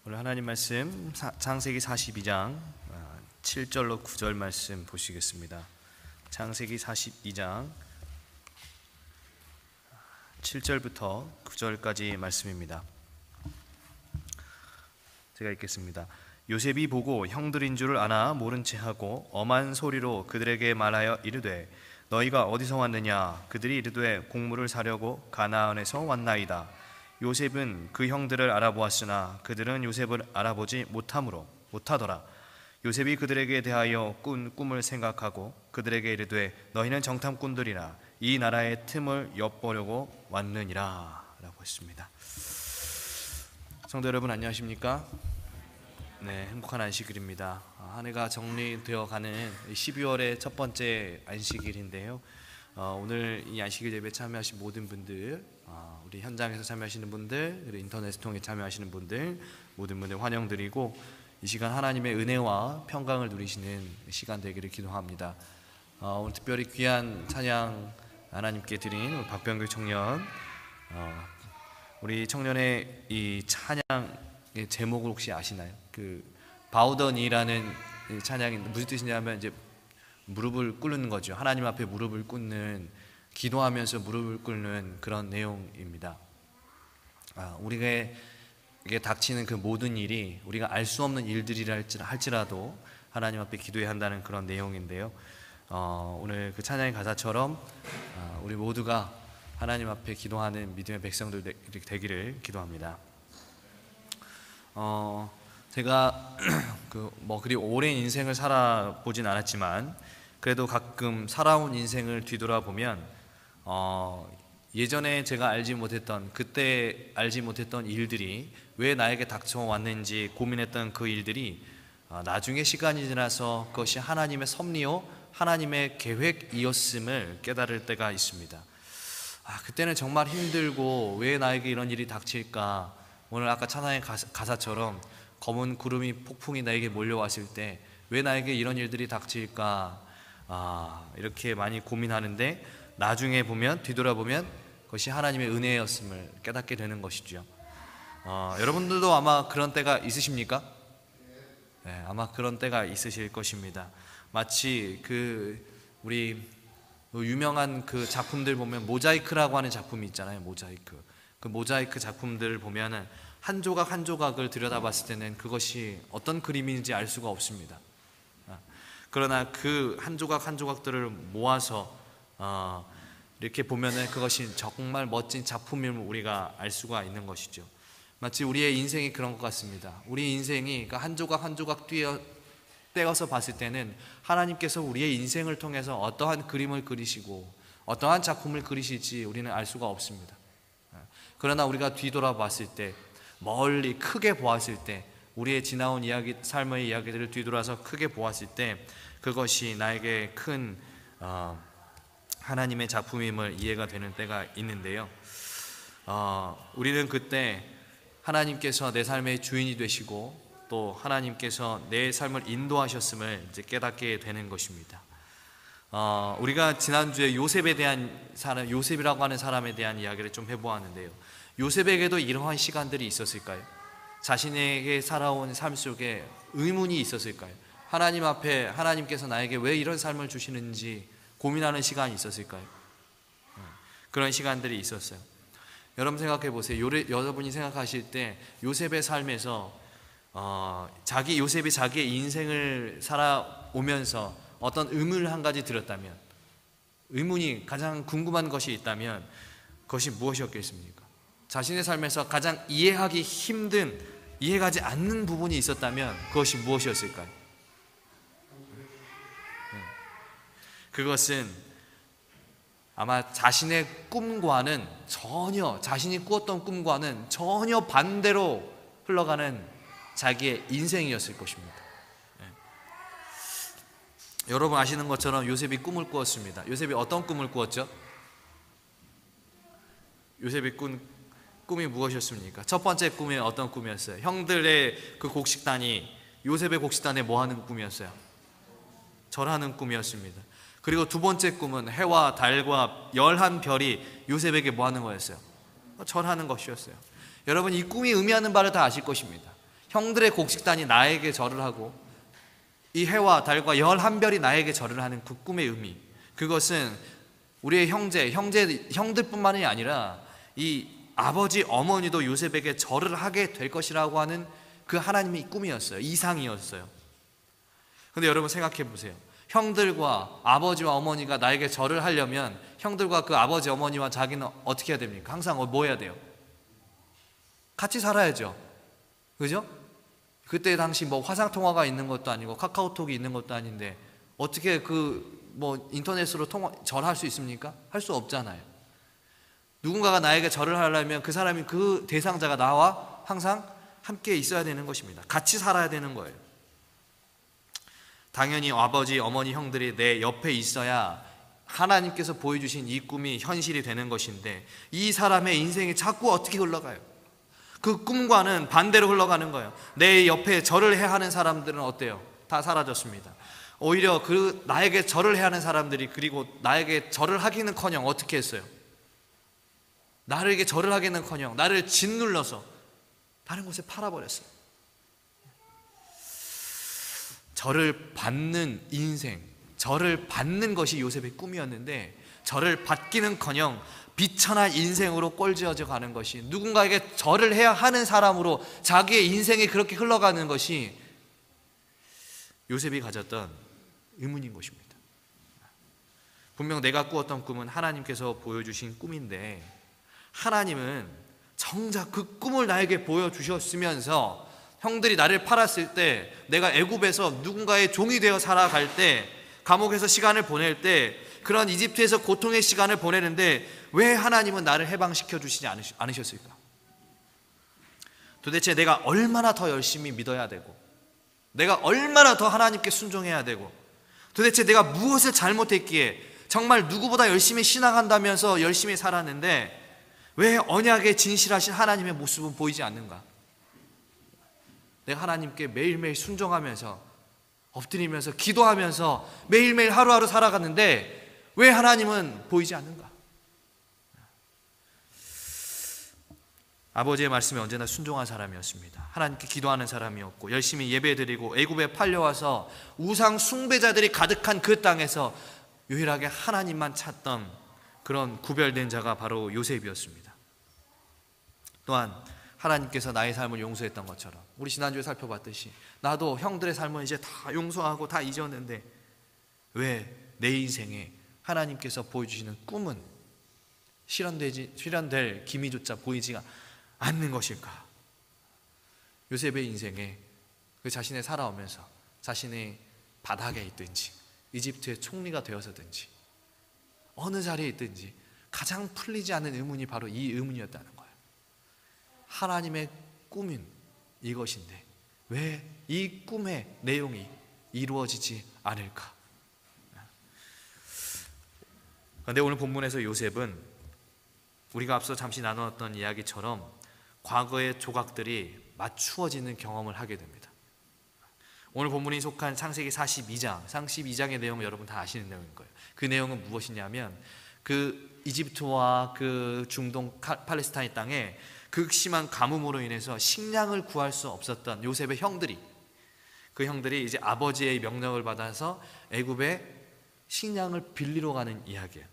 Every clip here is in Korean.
오늘 하나님 말씀 창세기 42장 7절로 9절 말씀 보시겠습니다. 창세기 42장 7절부터 9절까지 말씀입니다. 제가 읽겠습니다. 요셉이 보고 형들인 줄을 아나 모른 채 하고 엄한 소리로 그들에게 말하여 이르되 너희가 어디서 왔느냐? 그들이 이르되 곡물을 사려고 가나안에서 왔나이다. 요셉은 그 형들을 알아보았으나 그들은 요셉을 알아보지 못하더라. 요셉이 그들에게 대하여 꾼 꿈을 생각하고 그들에게 이르되 너희는 정탐꾼들이라 이 나라의 틈을 엿보려고 왔느니라 라고 했습니다. 성도 여러분 안녕하십니까? 네, 행복한 안식일입니다. 한 해가 정리되어 가는 12월의 첫 번째 안식일인데요. 오늘 이 안식일 예배 참여하신 모든 분들, 우리 현장에서 참여하시는 분들, 그리고 인터넷 통해 참여하시는 분들, 모든 분들 환영드리고 이 시간 하나님의 은혜와 평강을 누리시는 시간 되기를 기도합니다. 오늘 특별히 귀한 찬양 하나님께 드린 우리 박병규 청년, 우리 청년의 이 찬양의 제목을 혹시 아시나요? 그 바우더니라는 찬양이 무슨 뜻이냐면 이제 무릎을 꿇는 거죠. 하나님 앞에 무릎을 꿇는, 기도하면서 무릎을 꿇는 그런 내용입니다. 우리에게 닥치는 그 모든 일이 우리가 알 수 없는 일들이라 할지라도 하나님 앞에 기도해야 한다는 그런 내용인데요. 오늘 그 찬양의 가사처럼 우리 모두가 하나님 앞에 기도하는 믿음의 백성들 되기를 기도합니다. 제가 그리 오랜 인생을 살아보진 않았지만 그래도 가끔 살아온 인생을 뒤돌아보면 예전에 제가 그때 알지 못했던 일들이 왜 나에게 닥쳐왔는지 고민했던 그 일들이 나중에 시간이 지나서 그것이 하나님의 섭리요 하나님의 계획이었음을 깨달을 때가 있습니다. 그때는 정말 힘들고 왜 나에게 이런 일이 닥칠까. 오늘 아까 찬양의 가사처럼 검은 구름이 폭풍이 나에게 몰려왔을 때 왜 나에게 이런 일들이 닥칠까, 이렇게 많이 고민하는데 나중에 뒤돌아보면 그것이 하나님의 은혜였음을 깨닫게 되는 것이죠. 여러분들도 아마 그런 때가 있으십니까? 네, 아마 그런 때가 있으실 것입니다. 마치 우리 유명한 그 작품들 보면 모자이크라고 하는 작품이 있잖아요. 모자이크. 그 모자이크 작품들을 보면은 한 조각 한 조각을 들여다봤을 때는 그것이 어떤 그림인지 알 수가 없습니다. 그러나 그 한 조각 한 조각들을 모아서 이렇게 보면은 그것이 정말 멋진 작품임을 우리가 알 수가 있는 것이죠. 마치 우리의 인생이 그런 것 같습니다. 우리 인생이 한 조각 한 조각 떼어서 봤을 때는 하나님께서 우리의 인생을 통해서 어떠한 그림을 그리시고 어떠한 작품을 그리실지 우리는 알 수가 없습니다. 그러나 우리가 뒤돌아봤을 때, 멀리 크게 보았을 때, 우리의 지나온 삶의 이야기들을 뒤돌아서 크게 보았을 때 그것이 나에게 큰 하나님의 작품임을 이해가 되는 때가 있는데요. 우리는 그때 하나님께서 내 삶의 주인이 되시고 또 하나님께서 내 삶을 인도하셨음을 이제 깨닫게 되는 것입니다. 우리가 지난주에 요셉이라고 하는 사람에 대한 이야기를 좀 해보았는데요. 요셉에게도 이러한 시간들이 있었을까요? 자신에게 살아온 삶 속에 의문이 있었을까요? 하나님 앞에 하나님께서 나에게 왜 이런 삶을 주시는지 고민하는 시간이 있었을까요? 그런 시간들이 있었어요. 여러분 생각해 보세요. 여러분이 생각하실 때 요셉의 삶에서 요셉이 자기의 인생을 살아오면서 어떤 의문을 한 가지 들었다면, 의문이 가장 궁금한 것이 있다면 그것이 무엇이었겠습니까? 자신의 삶에서 가장 이해하기 힘든, 이해가지 않는 부분이 있었다면 그것이 무엇이었을까요? 그것은 아마 자신이 꾸었던 꿈과는 전혀 반대로 흘러가는 자기의 인생이었을 것입니다. 여러분 아시는 것처럼 요셉이 꿈을 꾸었습니다. 요셉이 어떤 꿈을 꾸었죠? 요셉이 꾼 꿈이 무엇이었습니까? 첫 번째 꿈이 어떤 꿈이었어요? 형들의 그 곡식단이 요셉의 곡식단에 뭐 하는 꿈이었어요? 절하는 꿈이었습니다. 그리고 두 번째 꿈은 해와 달과 열한 별이 요셉에게 뭐 하는 거였어요? 절하는 것이었어요. 여러분 이 꿈이 의미하는 바를 다 아실 것입니다. 형들의 곡식단이 나에게 절을 하고 이 해와 달과 11별이 나에게 절을 하는 그 꿈의 의미, 그것은 우리의 형들뿐만이 아니라 이 아버지 어머니도 요셉에게 절을 하게 될 것이라고 하는 그 하나님의 꿈이었어요. 이상이었어요. 근데 여러분 생각해 보세요. 형들과 아버지와 어머니가 나에게 절을 하려면 형들과 그 아버지 어머니와 자기는 어떻게 해야 됩니까? 항상 뭐 해야 돼요? 같이 살아야죠. 그죠? 그때 당시 뭐 화상통화가 있는 것도 아니고 카카오톡이 있는 것도 아닌데 어떻게 인터넷으로 절할 수 있습니까? 할 수 없잖아요. 누군가가 나에게 절을 하려면 그 사람이, 그 대상자가 나와 항상 함께 있어야 되는 것입니다. 같이 살아야 되는 거예요. 당연히 아버지, 어머니, 형들이 내 옆에 있어야 하나님께서 보여주신 이 꿈이 현실이 되는 것인데, 이 사람의 인생이 자꾸 어떻게 흘러가요? 그 꿈과는 반대로 흘러가는 거예요. 내 옆에 절을 해야 하는 사람들은 어때요? 다 사라졌습니다. 오히려 나에게 절을 해야 하는 사람들이, 그리고 나에게 절을 하기는커녕 어떻게 했어요? 나에게 절을 하기는커녕 나를 짓눌러서 다른 곳에 팔아버렸어요. 절을 받는 인생, 절을 받는 것이 요셉의 꿈이었는데, 절을 받기는커녕 비천한 인생으로 꼴지어져 가는 것이, 누군가에게 절을 해야 하는 사람으로 자기의 인생이 그렇게 흘러가는 것이 요셉이 가졌던 의문인 것입니다. 분명 내가 꾸었던 꿈은 하나님께서 보여주신 꿈인데, 하나님은 정작 그 꿈을 나에게 보여주셨으면서 형들이 나를 팔았을 때, 내가 애굽에서 누군가의 종이 되어 살아갈 때, 감옥에서 시간을 보낼 때, 그런 이집트에서 고통의 시간을 보내는데 왜 하나님은 나를 해방시켜 주시지 않으셨을까? 도대체 내가 얼마나 더 열심히 믿어야 되고, 내가 얼마나 더 하나님께 순종해야 되고, 도대체 내가 무엇을 잘못했기에 정말 누구보다 열심히 신앙한다면서 열심히 살았는데 왜 언약에 진실하신 하나님의 모습은 보이지 않는가? 내가 하나님께 매일매일 순종하면서 엎드리면서 기도하면서 매일매일 하루하루 살아갔는데 왜 하나님은 보이지 않는가? 아버지의 말씀에 언제나 순종한 사람이었습니다. 하나님께 기도하는 사람이었고, 열심히 예배드리고, 애굽에 팔려와서 우상 숭배자들이 가득한 그 땅에서 유일하게 하나님만 찾던 그런 구별된 자가 바로 요셉이었습니다. 또한 하나님께서 나의 삶을 용서했던 것처럼, 우리 지난주에 살펴봤듯이 나도 형들의 삶은 이제 다 용서하고 다 잊었는데 왜 내 인생에 하나님께서 보여주시는 꿈은 실현될 기미조차 보이지가 않는 것일까? 요셉의 인생에 그 자신의 살아오면서 자신의 바닥에 있든지 이집트의 총리가 되어서든지 어느 자리에 있든지 가장 풀리지 않는 의문이 바로 이 의문이었다는 거예요. 하나님의 꿈은 이것인데 왜 이 꿈의 내용이 이루어지지 않을까? 그런데 오늘 본문에서 요셉은 우리가 앞서 잠시 나누었던 이야기처럼 과거의 조각들이 맞추어지는 경험을 하게 됩니다. 오늘 본문이 속한 창세기 42장의 내용은 여러분 다 아시는 내용인 거예요. 그 내용은 무엇이냐면, 그 이집트와 그 중동 팔레스타인 땅에 극심한 가뭄으로 인해서 식량을 구할 수 없었던 요셉의 형들이, 그 형들이 이제 아버지의 명령을 받아서 애굽에 식량을 빌리러 가는 이야기예요.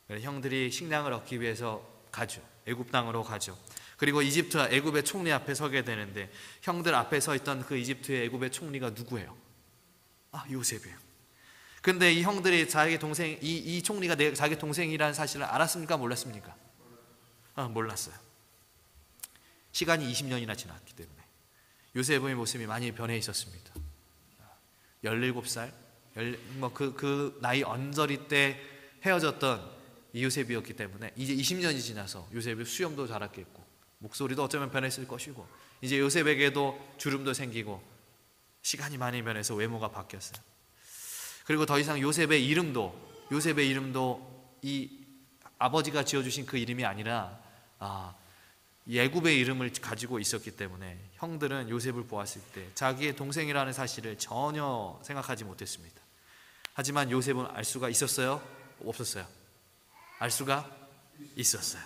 형들이 식량을 얻기 위해서 가죠. 애굽 땅으로 가죠. 그리고 이집트와 애굽의 총리 앞에 서게 되는데, 형들 앞에 서 있던 그 이집트의 애굽의 총리가 누구예요? 요셉이에요. 근데 이 형들이 자기 동생, 이 총리가 자기 동생이라는 사실을 알았습니까? 몰랐습니까? 몰랐어요. 시간이 20년이나 지났기 때문에 요셉의 모습이 많이 변해 있었습니다. 17살, 그 나이 언저리 때 헤어졌던 이 요셉이었기 때문에 이제 20년이 지나서 요셉이 수염도 자랐겠고 목소리도 어쩌면 변했을 것이고, 이제 요셉에게도 주름도 생기고 시간이 많이 변해서 외모가 바뀌었어요. 그리고 더 이상 요셉의 이름도 이 아버지가 지어주신 그 이름이 아니라 애굽의 이름을 가지고 있었기 때문에 형들은 요셉을 보았을 때 자기의 동생이라는 사실을 전혀 생각하지 못했습니다. 하지만 요셉은 알 수가 있었어요? 없었어요? 알 수가 있었어요.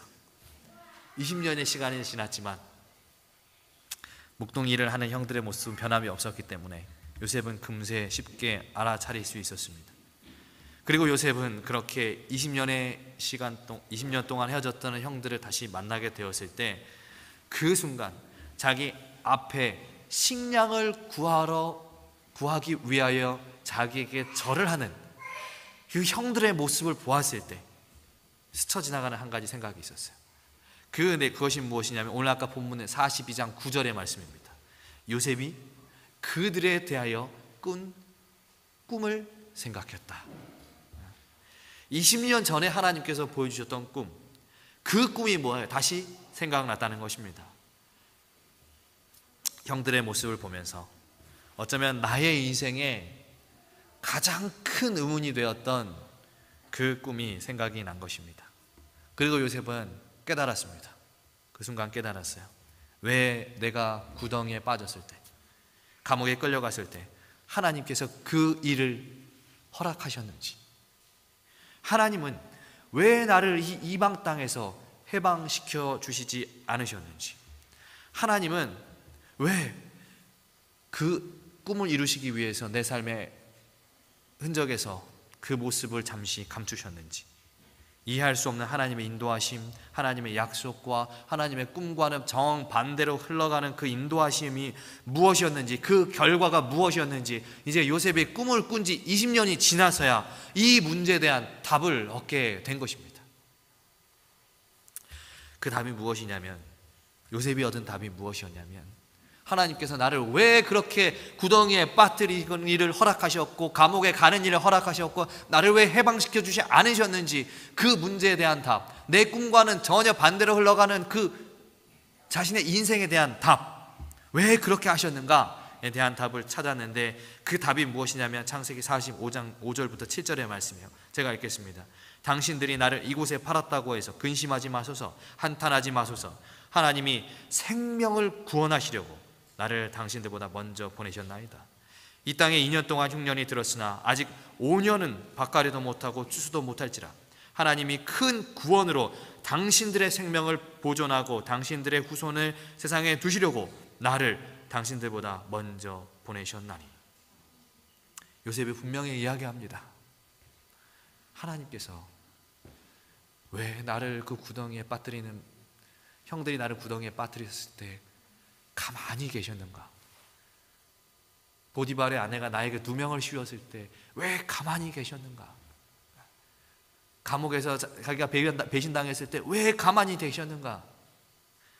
20년의 시간이 지났지만 묵동 일을 하는 형들의 모습은 변함이 없었기 때문에 요셉은 금세 쉽게 알아차릴 수 있었습니다. 그리고 요셉은 그렇게 20년 동안 헤어졌던 형들을 다시 만나게 되었을 때 그 순간 자기 앞에 식량을 구하기 위하여 자기에게 절을 하는 그 형들의 모습을 보았을 때 스쳐 지나가는 한 가지 생각이 있었어요. 그것이 무엇이냐면 오늘 아까 본문의 42장 9절의 말씀입니다. 요셉이 그들에 대하여 꾼 꿈을 생각했다. 20년 전에 하나님께서 보여주셨던 꿈, 그 꿈이 뭐예요? 다시 생각났다는 것입니다. 형들의 모습을 보면서 어쩌면 나의 인생에 가장 큰 의문이 되었던 그 꿈이 생각이 난 것입니다. 그리고 요셉은 깨달았습니다. 그 순간 깨달았어요. 왜 내가 구덩이에 빠졌을 때, 감옥에 끌려갔을 때 하나님께서 그 일을 허락하셨는지, 하나님은 왜 나를 이 이방 땅에서 해방시켜 주시지 않으셨는지, 하나님은 왜 그 꿈을 이루시기 위해서 내 삶의 흔적에서 그 모습을 잠시 감추셨는지, 이해할 수 없는 하나님의 인도하심, 하나님의 약속과 하나님의 꿈과는 정반대로 흘러가는 그 인도하심이 무엇이었는지, 그 결과가 무엇이었는지 이제 요셉이 꿈을 꾼 지 20년이 지나서야 이 문제에 대한 답을 얻게 된 것입니다. 그 답이 무엇이냐면, 요셉이 얻은 답이 무엇이었냐면, 하나님께서 나를 왜 그렇게 구덩이에 빠뜨리는 일을 허락하셨고 감옥에 가는 일을 허락하셨고 나를 왜 해방시켜 주지 않으셨는지, 그 문제에 대한 답, 내 꿈과는 전혀 반대로 흘러가는 그 자신의 인생에 대한 답, 왜 그렇게 하셨는가에 대한 답을 찾았는데, 그 답이 무엇이냐면 창세기 45장 5절부터 7절의 말씀이에요. 제가 읽겠습니다. 당신들이 나를 이곳에 팔았다고 해서 근심하지 마소서, 한탄하지 마소서. 하나님이 생명을 구원하시려고 나를 당신들보다 먼저 보내셨나이다. 이 땅에 2년 동안 흉년이 들었으나 아직 5년은 밭가리도 못하고 추수도 못할지라 하나님이 큰 구원으로 당신들의 생명을 보존하고 당신들의 후손을 세상에 두시려고 나를 당신들보다 먼저 보내셨나니. 요셉이 분명히 이야기합니다. 하나님께서 왜 나를 그 구덩이에 빠뜨리는, 형들이 나를 구덩이에 빠뜨렸을 때 가만히 계셨는가? 보디발의 아내가 나에게 누명을 씌웠을 때 왜 가만히 계셨는가? 감옥에서 자기가 배신당했을 때 왜 가만히 계셨는가?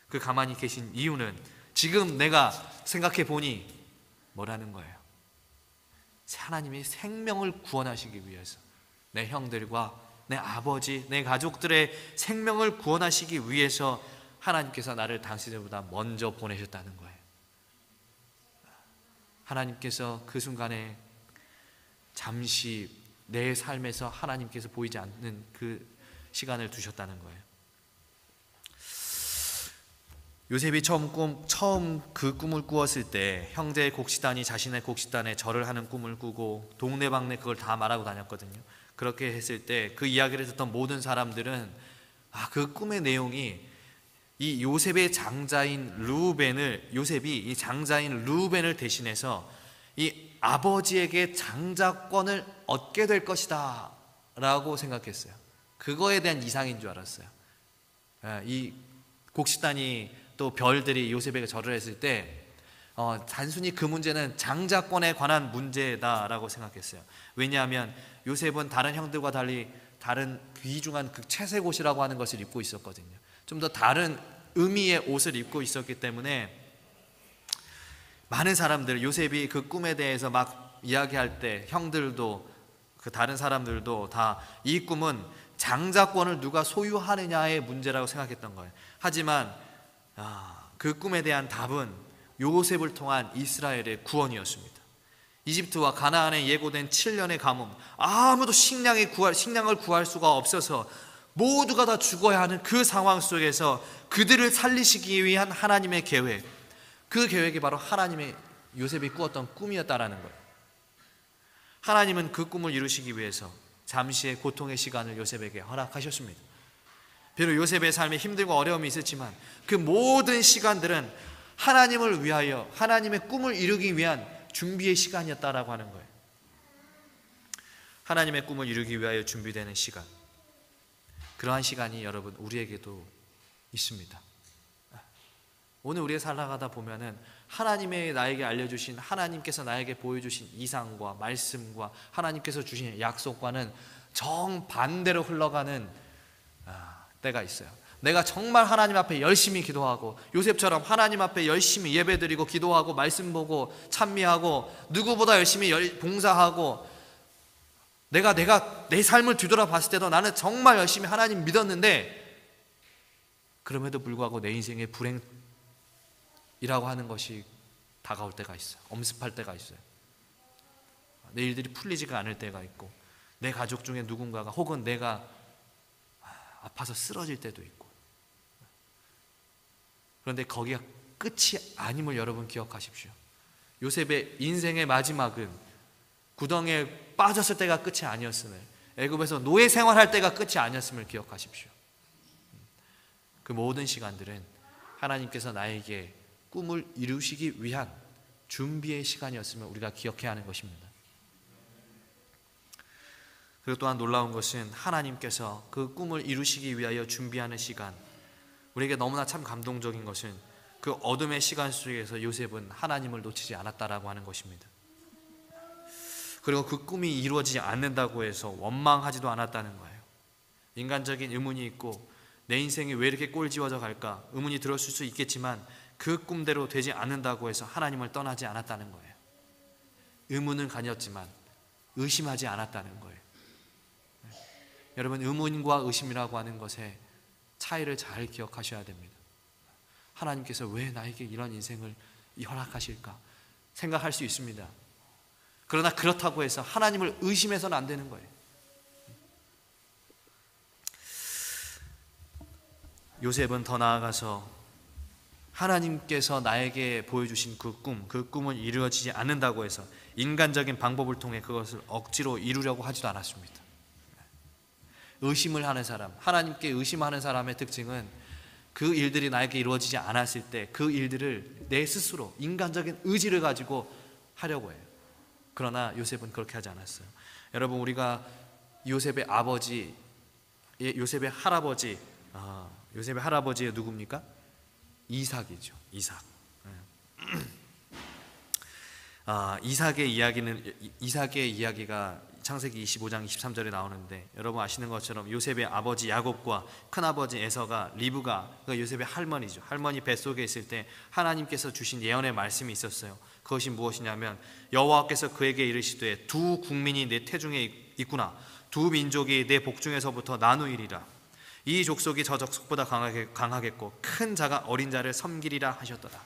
그 가만히 계신 이유는 지금 내가 생각해 보니 뭐라는 거예요? 하나님이 생명을 구원하시기 위해서, 내 형들과 내 아버지, 내 가족들의 생명을 구원하시기 위해서 하나님께서 나를 당신들보다 먼저 보내셨다는 거예요. 하나님께서 그 순간에 잠시 내 삶에서 하나님께서 보이지 않는 그 시간을 두셨다는 거예요. 요셉이 처음 그 꿈을 꾸었을 때 형제의 곡식단이 자신의 곡식단에 절을 하는 꿈을 꾸고 동네방네 그걸 다 말하고 다녔거든요. 그렇게 했을 때 그 이야기를 듣던 모든 사람들은 그 꿈의 내용이 이 요셉이 이 장자인 르우벤을 대신해서 이 아버지에게 장자권을 얻게 될 것이다 라고 생각했어요. 그거에 대한 이상인 줄 알았어요. 이 곡식단이 또 별들이 요셉에게 절을 했을 때 단순히 그 문제는 장자권에 관한 문제다라고 생각했어요. 왜냐하면 요셉은 다른 형들과 달리 다른 귀중한 그 채색 옷이라고 하는 것을 입고 있었거든요. 좀 더 다른 의미의 옷을 입고 있었기 때문에 많은 사람들, 요셉이 그 꿈에 대해서 막 이야기할 때 형들도 그 다른 사람들도 다 이 꿈은 장자권을 누가 소유하느냐의 문제라고 생각했던 거예요. 하지만 그 꿈에 대한 답은 요셉을 통한 이스라엘의 구원이었습니다. 이집트와 가나안에 예고된 7년의 가뭄, 아무도 식량을 구할 수가 없어서 모두가 다 죽어야 하는 그 상황 속에서 그들을 살리시기 위한 하나님의 계획, 그 계획이 바로 하나님의 요셉이 꾸었던 꿈이었다라는 거예요. 하나님은 그 꿈을 이루시기 위해서 잠시의 고통의 시간을 요셉에게 허락하셨습니다. 비록 요셉의 삶에 힘들고 어려움이 있었지만 그 모든 시간들은 하나님을 위하여 하나님의 꿈을 이루기 위한 준비의 시간이었다라고 하는 거예요. 하나님의 꿈을 이루기 위하여 준비되는 시간, 그러한 시간이 여러분 우리에게도 있습니다. 오늘 우리가 살아가다 보면은 하나님의 나에게 알려주신, 하나님께서 나에게 보여주신 이상과 말씀과 하나님께서 주신 약속과는 정반대로 흘러가는 때가 있어요. 내가 정말 하나님 앞에 열심히 기도하고 요셉처럼 하나님 앞에 열심히 예배드리고 기도하고 말씀 보고 찬미하고 누구보다 열심히 봉사하고 내가 내 삶을 뒤돌아봤을 때도 나는 정말 열심히 하나님 믿었는데 그럼에도 불구하고 내 인생의 불행이라고 하는 것이 다가올 때가 있어요. 엄습할 때가 있어요. 내 일들이 풀리지가 않을 때가 있고 내 가족 중에 누군가가 혹은 내가 아파서 쓰러질 때도 있고, 그런데 거기가 끝이 아님을 여러분 기억하십시오. 요셉의 인생의 마지막은 구덩이에 빠졌을 때가 끝이 아니었음을, 애굽에서 노예 생활할 때가 끝이 아니었음을 기억하십시오. 그 모든 시간들은 하나님께서 나에게 꿈을 이루시기 위한 준비의 시간이었음을 우리가 기억해야 하는 것입니다. 그리고 또한 놀라운 것은 하나님께서 그 꿈을 이루시기 위하여 준비하는 시간, 우리에게 너무나 참 감동적인 것은 그 어둠의 시간 속에서 요셉은 하나님을 놓치지 않았다라고 하는 것입니다. 그리고 그 꿈이 이루어지지 않는다고 해서 원망하지도 않았다는 거예요. 인간적인 의문이 있고 내 인생이 왜 이렇게 꼴지워져 갈까 의문이 들었을 수 있겠지만 그 꿈대로 되지 않는다고 해서 하나님을 떠나지 않았다는 거예요. 의문은 가졌지만 의심하지 않았다는 거예요. 여러분, 의문과 의심이라고 하는 것의 차이를 잘 기억하셔야 됩니다. 하나님께서 왜 나에게 이런 인생을 허락하실까 생각할 수 있습니다. 그러나 그렇다고 해서 하나님을 의심해서는 안 되는 거예요. 요셉은 더 나아가서 하나님께서 나에게 보여주신 그 꿈은 이루어지지 않는다고 해서 인간적인 방법을 통해 그것을 억지로 이루려고 하지도 않았습니다. 의심을 하는 사람, 하나님께 의심하는 사람의 특징은 그 일들이 나에게 이루어지지 않았을 때 그 일들을 내 스스로 인간적인 의지를 가지고 하려고 해요. 그러나 요셉은 그렇게 하지 않았어요. 여러분, 우리가 요셉의 아버지, 요셉의 할아버지의 누굽니까? 이삭이죠. 이삭의 이야기가 창세기 25장 23절에 나오는데, 여러분 아시는 것처럼 요셉의 아버지 야곱과 큰아버지 에서가 리브가, 그 요셉의 할머니죠. 할머니 뱃속에 있을 때 하나님께서 주신 예언의 말씀이 있었어요. 그것이 무엇이냐면 여호와께서 그에게 이르시되 두 국민이 내 태중에 있구나. 두 민족이 내 복중에서부터 나누이리라. 이 족속이 저 족속보다 강하겠고 큰 자가 어린 자를 섬기리라 하셨더라.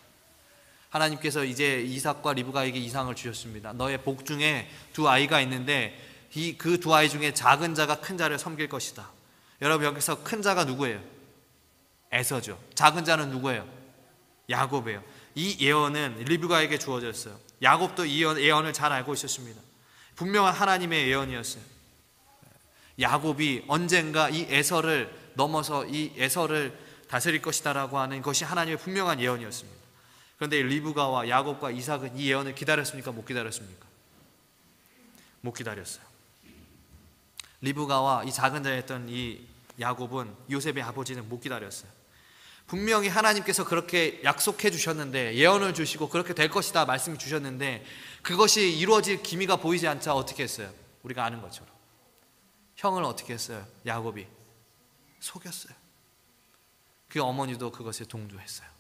하나님께서 이제 이삭과 리브가에게 이상을 주셨습니다. 너의 복중에 두 아이가 있는데 그 두 아이 중에 작은 자가 큰 자를 섬길 것이다. 여러분, 여기서 큰 자가 누구예요? 에서죠. 작은 자는 누구예요? 야곱이에요. 이 예언은 리브가에게 주어졌어요. 야곱도 이 예언을 잘 알고 있었습니다. 분명한 하나님의 예언이었어요. 야곱이 언젠가 이 에서를 넘어서 이 에서를 다스릴 것이다라고 하는 것이 하나님의 분명한 예언이었습니다. 그런데 리브가와 야곱과 이삭은 이 예언을 기다렸습니까? 못 기다렸습니까? 못 기다렸어요. 리브가와 이 작은 자였던 이 야곱은, 요셉의 아버지는 못 기다렸어요. 분명히 하나님께서 그렇게 약속해 주셨는데, 예언을 주시고 그렇게 될 것이다 말씀을 주셨는데 그것이 이루어질 기미가 보이지 않자 어떻게 했어요? 우리가 아는 것처럼 형을 어떻게 했어요? 야곱이 속였어요. 그 어머니도 그것에 동조했어요.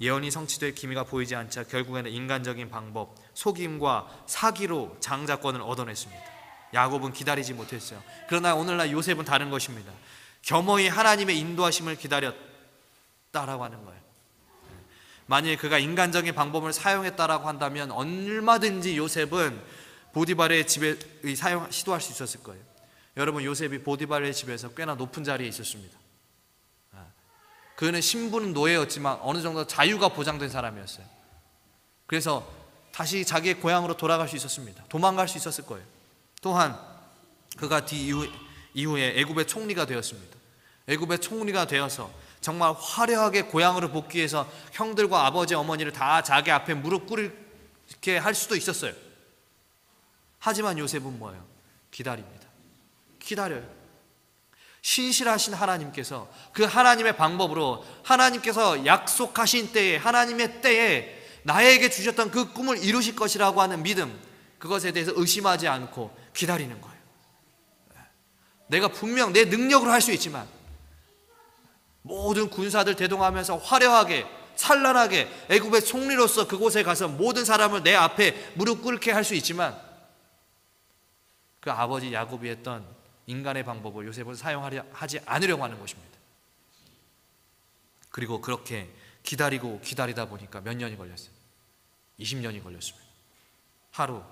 예언이 성취될 기미가 보이지 않자 결국에는 인간적인 방법, 속임과 사기로 장자권을 얻어냈습니다. 야곱은 기다리지 못했어요. 그러나 오늘날 요셉은 다른 것입니다. 겸허히 하나님의 인도하심을 기다렸다라고 하는 거예요. 만일 그가 인간적인 방법을 사용했다라고 한다면 얼마든지 요셉은 보디발의 집에 시도할 수 있었을 거예요. 여러분, 요셉이 보디발의 집에서 꽤나 높은 자리에 있었습니다. 그는 신분 노예였지만 어느 정도 자유가 보장된 사람이었어요. 그래서 다시 자기의 고향으로 돌아갈 수 있었습니다. 도망갈 수 있었을 거예요. 또한 그가 이후에 애굽의 총리가 되었습니다. 애굽의 총리가 되어서 정말 화려하게 고향으로 복귀해서 형들과 아버지 어머니를 다 자기 앞에 무릎 꿇게 할 수도 있었어요. 하지만 요셉은 뭐예요? 기다립니다. 기다려요. 신실하신 하나님께서 그 하나님의 방법으로 하나님께서 약속하신 때에, 하나님의 때에 나에게 주셨던 그 꿈을 이루실 것이라고 하는 믿음, 그것에 대해서 의심하지 않고 기다리는 거예요. 내가 분명 내 능력으로 할 수 있지만, 모든 군사들 대동하면서 화려하게 찬란하게 애굽의 총리로서 그곳에 가서 모든 사람을 내 앞에 무릎 꿇게 할 수 있지만, 그 아버지 야곱이 했던 인간의 방법을 요셉은 사용하지 않으려고 하는 것입니다. 그리고 그렇게 기다리다 보니까 몇 년이 걸렸어요? 20년이 걸렸습니다. 하루,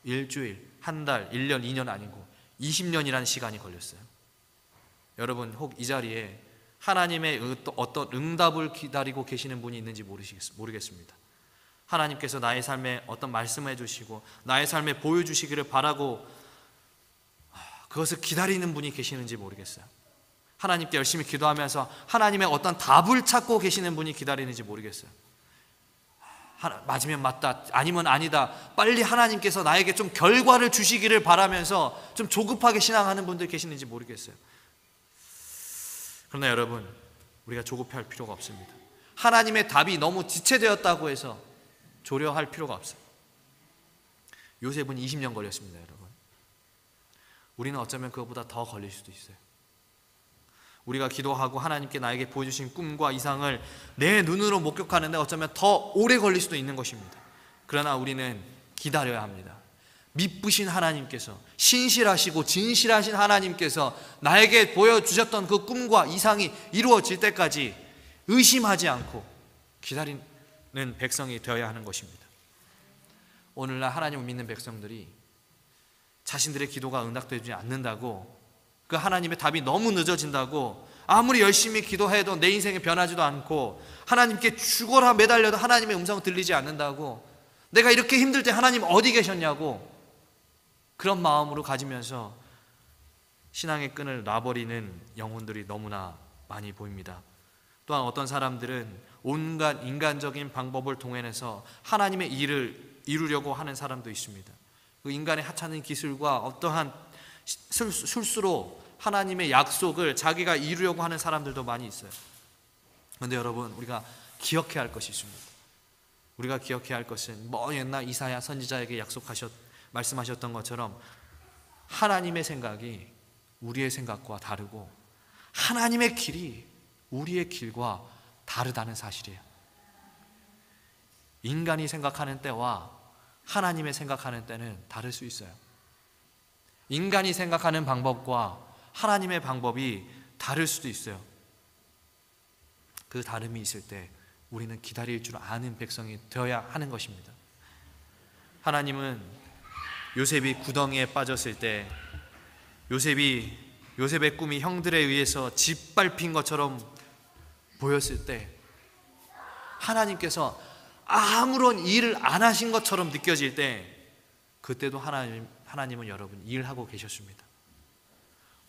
일주일, 한 달, 1년, 2년 아니고 20년이라는 시간이 걸렸어요. 여러분, 혹 이 자리에 하나님의 어떤 응답을 기다리고 계시는 분이 있는지 모르겠습니다. 하나님께서 나의 삶에 어떤 말씀을 해주시고 나의 삶에 보여주시기를 바라고 그것을 기다리는 분이 계시는지 모르겠어요. 하나님께 열심히 기도하면서 하나님의 어떤 답을 찾고 계시는 분이 기다리는지 모르겠어요. 맞으면 맞다, 아니면 아니다, 빨리 하나님께서 나에게 좀 결과를 주시기를 바라면서 좀 조급하게 신앙하는 분들 계시는지 모르겠어요. 그러나 여러분, 우리가 조급할 필요가 없습니다. 하나님의 답이 너무 지체되었다고 해서 조려할 필요가 없어요. 요셉은 20년 걸렸습니다, 여러분. 우리는 어쩌면 그것보다 더 걸릴 수도 있어요. 우리가 기도하고 하나님께 나에게 보여주신 꿈과 이상을 내 눈으로 목격하는데 어쩌면 더 오래 걸릴 수도 있는 것입니다. 그러나 우리는 기다려야 합니다. 미쁘신 하나님께서, 신실하시고 진실하신 하나님께서 나에게 보여주셨던 그 꿈과 이상이 이루어질 때까지 의심하지 않고 기다리는 백성이 되어야 하는 것입니다. 오늘날 하나님을 믿는 백성들이 자신들의 기도가 응답되지 않는다고, 그 하나님의 답이 너무 늦어진다고 아무리 열심히 기도해도 내 인생에 변하지도 않고, 하나님께 죽어라 매달려도 하나님의 음성은 들리지 않는다고, 내가 이렇게 힘들 때 하나님 어디 계셨냐고, 그런 마음으로 가지면서 신앙의 끈을 놔버리는 영혼들이 너무나 많이 보입니다. 또한 어떤 사람들은 온갖 인간적인 방법을 동원해서 하나님의 일을 이루려고 하는 사람도 있습니다. 그 인간의 하찮은 기술과 어떠한 술수로 하나님의 약속을 자기가 이루려고 하는 사람들도 많이 있어요. 그런데 여러분, 우리가 기억해야 할 것이 있습니다. 우리가 기억해야 할 것은 옛날 이사야 선지자에게 말씀하셨던 것처럼 하나님의 생각이 우리의 생각과 다르고 하나님의 길이 우리의 길과 다르다는 사실이에요. 인간이 생각하는 때와 하나님의 생각하는 때는 다를 수 있어요. 인간이 생각하는 방법과 하나님의 방법이 다를 수도 있어요. 그 다름이 있을 때 우리는 기다릴 줄 아는 백성이 되어야 하는 것입니다. 하나님은 요셉이 구덩이에 빠졌을 때, 요셉의 꿈이 형들에 의해서 짓밟힌 것처럼 보였을 때, 하나님께서 아무런 일을 안 하신 것처럼 느껴질 때, 그때도 하나님은 여러분 일하고 계셨습니다.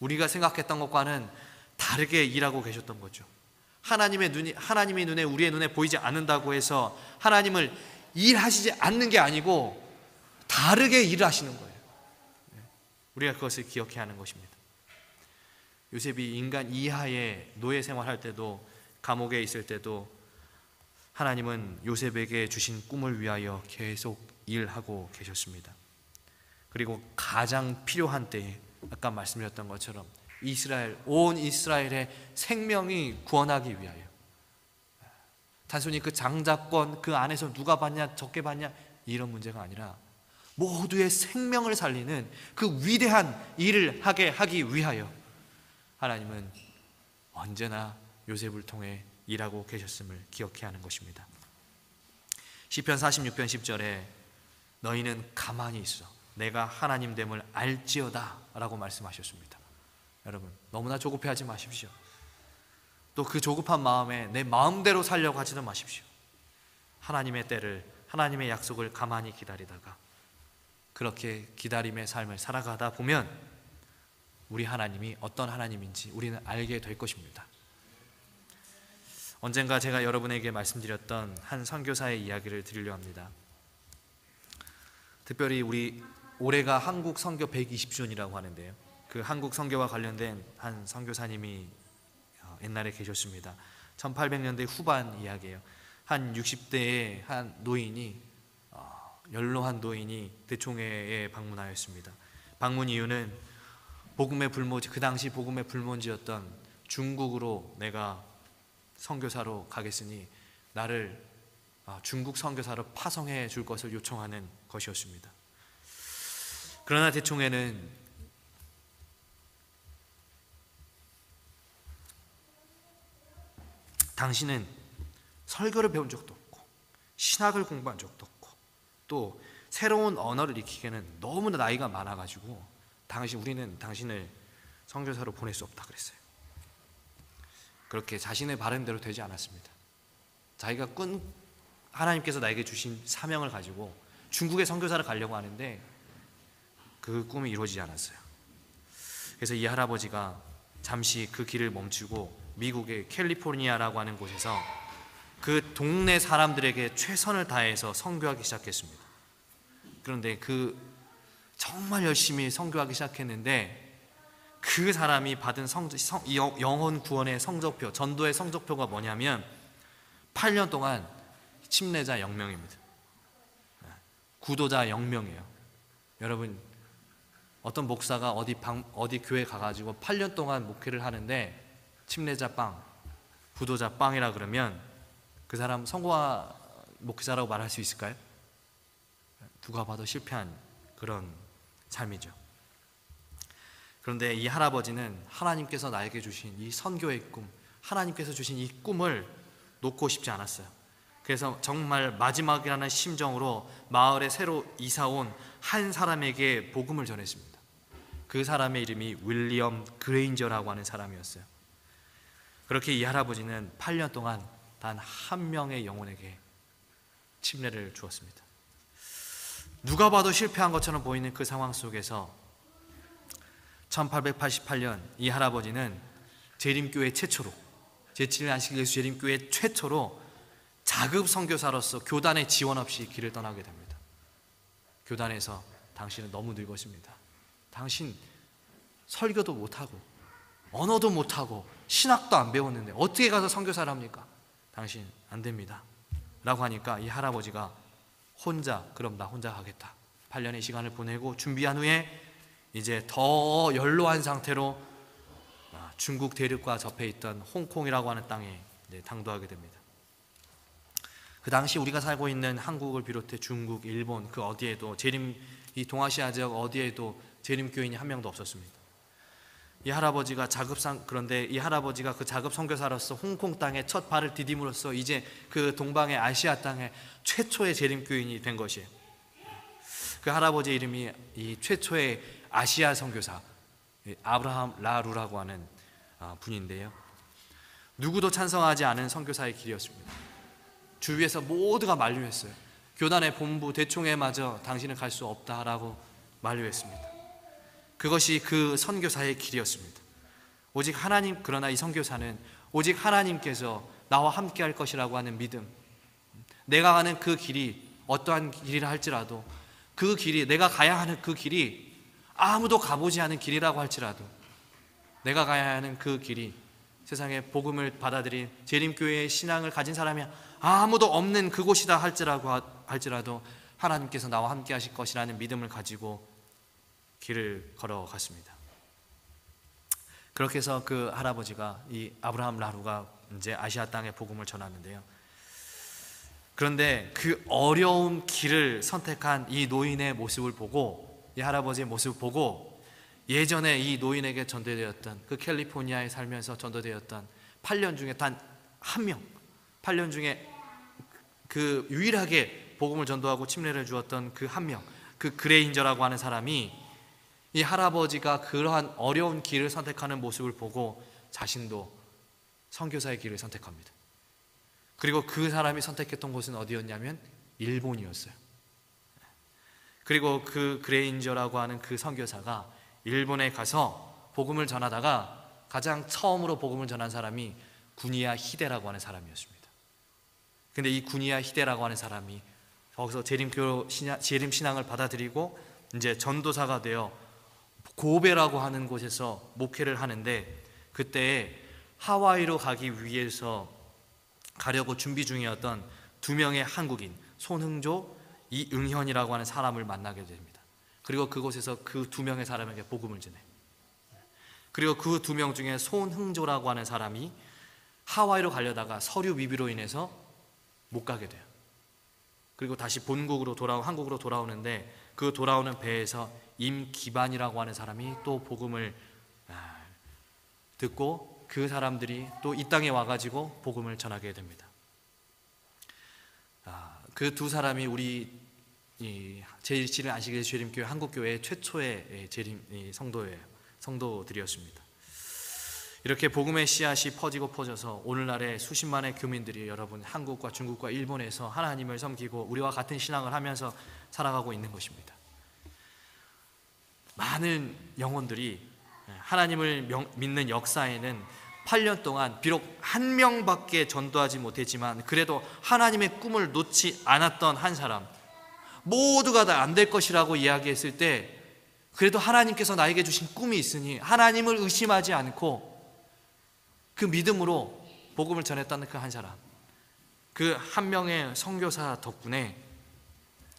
우리가 생각했던 것과는 다르게 일하고 계셨던 거죠. 하나님의 눈에, 우리의 눈에 보이지 않는다고 해서 하나님을 일하시지 않는 게 아니고 다르게 일을 하시는 거예요. 우리가 그것을 기억해야 하는 것입니다. 요셉이 인간 이하의 노예 생활할 때도, 감옥에 있을 때도 하나님은 요셉에게 주신 꿈을 위하여 계속 일하고 계셨습니다. 그리고 가장 필요한 때에 아까 말씀드렸던 것처럼 온 이스라엘의 생명이 구원하기 위하여, 단순히 그 장자권 그 안에서 누가 받냐 적게 받냐 이런 문제가 아니라 모두의 생명을 살리는 그 위대한 일을 하기 위하여 하나님은 언제나 요셉을 통해 일하고 계셨음을 기억해야 하는 것입니다. 시편 46편 10절에 너희는 가만히 있어 내가 하나님됨을 알지어다 라고 말씀하셨습니다. 여러분, 너무나 조급해하지 마십시오. 또 그 조급한 마음에 내 마음대로 살려고 하지도 마십시오. 하나님의 때를, 하나님의 약속을 가만히 기다리다가 그렇게 기다림의 삶을 살아가다 보면 우리 하나님이 어떤 하나님인지 우리는 알게 될 것입니다. 언젠가 제가 여러분에게 말씀드렸던 한 선교사의 이야기를 드리려 합니다. 특별히 우리 올해가 한국 선교 120주년이라고 하는데요. 그 한국 선교와 관련된 한 선교사님이 옛날에 계셨습니다. 1800년대 후반 이야기예요. 한 60대의 한 노인이 연로한 노인이 대총회에 방문하였습니다. 방문 이유는 복음의 불모지, 그 당시 복음의 불모지였던 중국으로 내가 선교사로 가겠으니 나를 중국 선교사로 파송해 줄 것을 요청하는 것이었습니다. 그러나 대총회는 당신은 설교를 배운 적도 없고 신학을 공부한 적도 없고 또 새로운 언어를 익히기에는 너무나 나이가 많아가지고 우리는 당신을 선교사로 보낼 수 없다 그랬어요. 그렇게 자신의 바람대로 되지 않았습니다. 자기가 하나님께서 나에게 주신 사명을 가지고 중국의 선교사를 가려고 하는데 그 꿈이 이루어지지 않았어요. 그래서 이 할아버지가 잠시 그 길을 멈추고 미국의 캘리포니아라고 하는 곳에서 그 동네 사람들에게 최선을 다해서 선교하기 시작했습니다. 그런데 정말 열심히 선교하기 시작했는데 그 사람이 받은 영혼 구원의 성적표, 전도의 성적표가 뭐냐면 8년 동안 침례자 0명입니다. 구도자 0명이에요. 여러분, 어떤 목사가 어디 교회 가가지고 8년 동안 목회를 하는데 침례자 빵, 구도자 빵이라 그러면 그 사람 성공한 목회자라고 말할 수 있을까요? 누가 봐도 실패한 그런 삶이죠. 그런데 이 할아버지는 하나님께서 나에게 주신 이 선교의 꿈, 하나님께서 주신 이 꿈을 놓고 싶지 않았어요. 그래서 정말 마지막이라는 심정으로 마을에 새로 이사온 한 사람에게 복음을 전했습니다. 그 사람의 이름이 윌리엄 그레인저라고 하는 사람이었어요. 그렇게 이 할아버지는 8년 동안 단 한 명의 영혼에게 침례를 주었습니다. 누가 봐도 실패한 것처럼 보이는 그 상황 속에서 1888년 이 할아버지는 재림교회 최초로, 제7일 안식 예수 재림교회 최초로 자급 선교사로서 교단의 지원 없이 길을 떠나게 됩니다. 교단에서 당신은 너무 늙었습니다. 당신 설교도 못하고 언어도 못하고 신학도 안 배웠는데 어떻게 가서 선교사를 합니까? 당신 안 됩니다 라고 하니까 이 할아버지가 그럼 나 혼자 가겠다. 8년의 시간을 보내고 준비한 후에 이제 더 연로한 상태로 중국 대륙과 접해 있던 홍콩이라고 하는 땅에 당도하게 됩니다. 그 당시 우리가 살고 있는 한국을 비롯해 중국, 일본 그 어디에도 이 동아시아 지역 어디에도 재림교인이 한 명도 없었습니다. 그런데 이 할아버지가 그 자급 선교사로서 홍콩 땅에 첫 발을 디딤으로써 이제 그 동방의 아시아 땅에 최초의 재림교인이 된 것이에요. 그 할아버지 이름이 이 최초의 아시아 선교사 아브라함 라루라고 하는 분인데요. 누구도 찬성하지 않은 선교사의 길이었습니다. 주위에서 모두가 만류했어요. 교단의 본부 대총회마저 당신은 갈 수 없다라고 만류했습니다. 그것이 그 선교사의 길이었습니다. 그러나 이 선교사는 오직 하나님께서 나와 함께 할 것이라고 하는 믿음, 내가 가는 그 길이 어떠한 길이라 할지라도 내가 가야 하는 그 길이 아무도 가보지 않은 길이라고 할지라도 내가 가야 하는 그 길이 세상에 복음을 받아들인 재림교회의 신앙을 가진 사람이 아무도 없는 그곳이다 할지라도 하나님께서 나와 함께 하실 것이라는 믿음을 가지고 길을 걸어갔습니다. 그렇게 해서 그 할아버지가 이 아브라함 라루가 이제 아시아 땅에 복음을 전하는데요. 그런데 그 어려운 길을 선택한 이 노인의 모습을 보고, 이 할아버지의 모습을 보고 예전에 이 노인에게 전도되었던 그 캘리포니아에 살면서 전도되었던 8년 중에 단 한 명, 8년 중에 그 유일하게 복음을 전도하고 침례를 주었던 그 한 명, 그 그레인저라고 하는 사람이 이 할아버지가 그러한 어려운 길을 선택하는 모습을 보고 자신도 선교사의 길을 선택합니다. 그리고 그 사람이 선택했던 곳은 어디였냐면 일본이었어요. 그리고 그 그레인저라고 하는 그 선교사가 일본에 가서 복음을 전하다가 가장 처음으로 복음을 전한 사람이 구니야 히데라고 하는 사람이었습니다. 근데 이 구니야 히데라고 하는 사람이 거기서 재림 신앙을 받아들이고 이제 전도사가 되어 고베라고 하는 곳에서 목회를 하는데, 그때 하와이로 가기 위해서 가려고 준비 중이었던 두 명의 한국인, 손흥조, 이응현이라고 하는 사람을 만나게 됩니다. 그리고 그곳에서 그 두 명의 사람에게 복음을 전해. 그리고 그 두 명 중에 손흥조라고 하는 사람이 하와이로 가려다가 서류 미비로 인해서 못 가게 돼요. 그리고 다시 본국으로 한국으로 돌아오는데, 그 돌아오는 배에서 임기반이라고 하는 사람이 또 복음을 듣고 그 사람들이 또 이 땅에 와가지고 복음을 전하게 됩니다. 그 두 사람이 우리 제1칠 안식일 재림교회 한국교회 최초의 성도들이었습니다. 이렇게 복음의 씨앗이 퍼져서 오늘날의 수십만의 교민들이 여러분 한국과 중국과 일본에서 하나님을 섬기고 우리와 같은 신앙을 하면서 살아가고 있는 것입니다. 많은 영혼들이 하나님을 믿는 역사에는 8년 동안 비록 한 명밖에 전도하지 못했지만 그래도 하나님의 꿈을 놓지 않았던 한 사람, 모두가 다 안 될 것이라고 이야기했을 때 그래도 하나님께서 나에게 주신 꿈이 있으니 하나님을 의심하지 않고 그 믿음으로 복음을 전했다는 그 한 사람, 그 한 명의 선교사 덕분에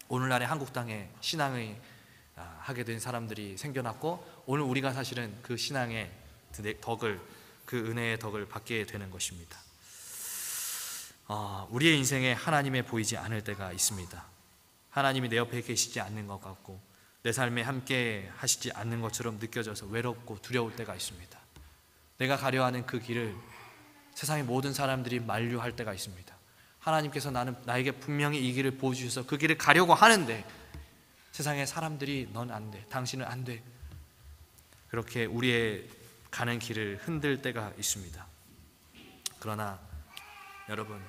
오늘날의 한국 땅에 신앙을 하게 된 사람들이 생겨났고, 오늘 우리가 사실은 그 신앙의 덕을, 그 은혜의 덕을 받게 되는 것입니다. 우리의 인생에 하나님이 보이지 않을 때가 있습니다. 하나님이 내 옆에 계시지 않는 것 같고 내 삶에 함께 하시지 않는 것처럼 느껴져서 외롭고 두려울 때가 있습니다. 내가 가려 하는 그 길을 세상의 모든 사람들이 만류할 때가 있습니다. 하나님께서 나에게 분명히 이 길을 보여주셔서 그 길을 가려고 하는데 세상의 사람들이 넌 안 돼, 당신은 안 돼, 그렇게 우리의 가는 길을 흔들 때가 있습니다. 그러나 여러분,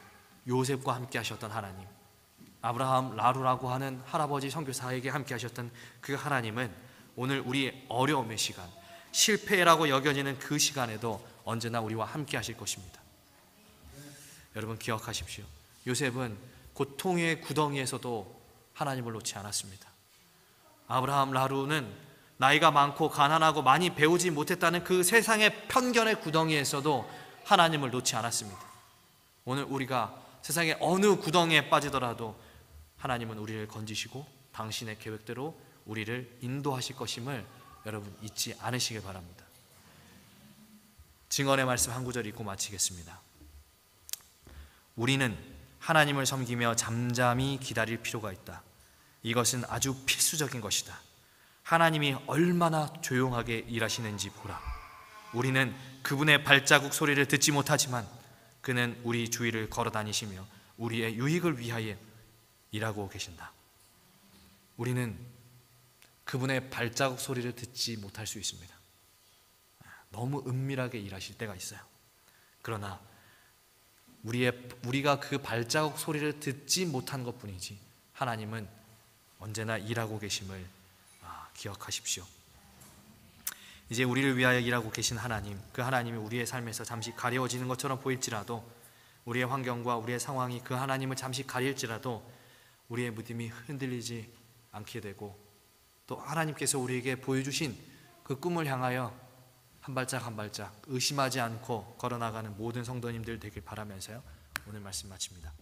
요셉과 함께 하셨던 하나님, 아브라함 라루라고 하는 할아버지 선교사에게 함께 하셨던 그 하나님은 오늘 우리의 어려움의 시간, 실패라고 여겨지는 그 시간에도 언제나 우리와 함께 하실 것입니다. 여러분 기억하십시오. 요셉은 고통의 구덩이에서도 하나님을 놓지 않았습니다. 아브라함 라루는 나이가 많고 가난하고 많이 배우지 못했다는 그 세상의 편견의 구덩이에서도 하나님을 놓지 않았습니다. 오늘 우리가 세상의 어느 구덩이에 빠지더라도 하나님은 우리를 건지시고 당신의 계획대로 우리를 인도하실 것임을 여러분 잊지 않으시길 바랍니다. 증언의 말씀 한 구절 읽고 마치겠습니다. 우리는 하나님을 섬기며 잠잠히 기다릴 필요가 있다. 이것은 아주 필수적인 것이다. 하나님이 얼마나 조용하게 일하시는지 보라. 우리는 그분의 발자국 소리를 듣지 못하지만 그는 우리 주위를 걸어 다니시며 우리의 유익을 위하여 일하고 계신다. 우리는 그분의 발자국 소리를 듣지 못할 수 있습니다. 너무 은밀하게 일하실 때가 있어요. 그러나 우리가 그 발자국 소리를 듣지 못한 것뿐이지 하나님은 언제나 일하고 계심을 기억하십시오. 이제 우리를 위하여 일하고 계신 하나님, 그 하나님이 우리의 삶에서 잠시 가려워지는 것처럼 보일지라도, 우리의 환경과 우리의 상황이 그 하나님을 잠시 가릴지라도 우리의 믿음이 흔들리지 않게 되고, 또 하나님께서 우리에게 보여주신 그 꿈을 향하여 한 발짝 한 발짝 의심하지 않고 걸어나가는 모든 성도님들 되길 바라면서요, 오늘 말씀 마칩니다.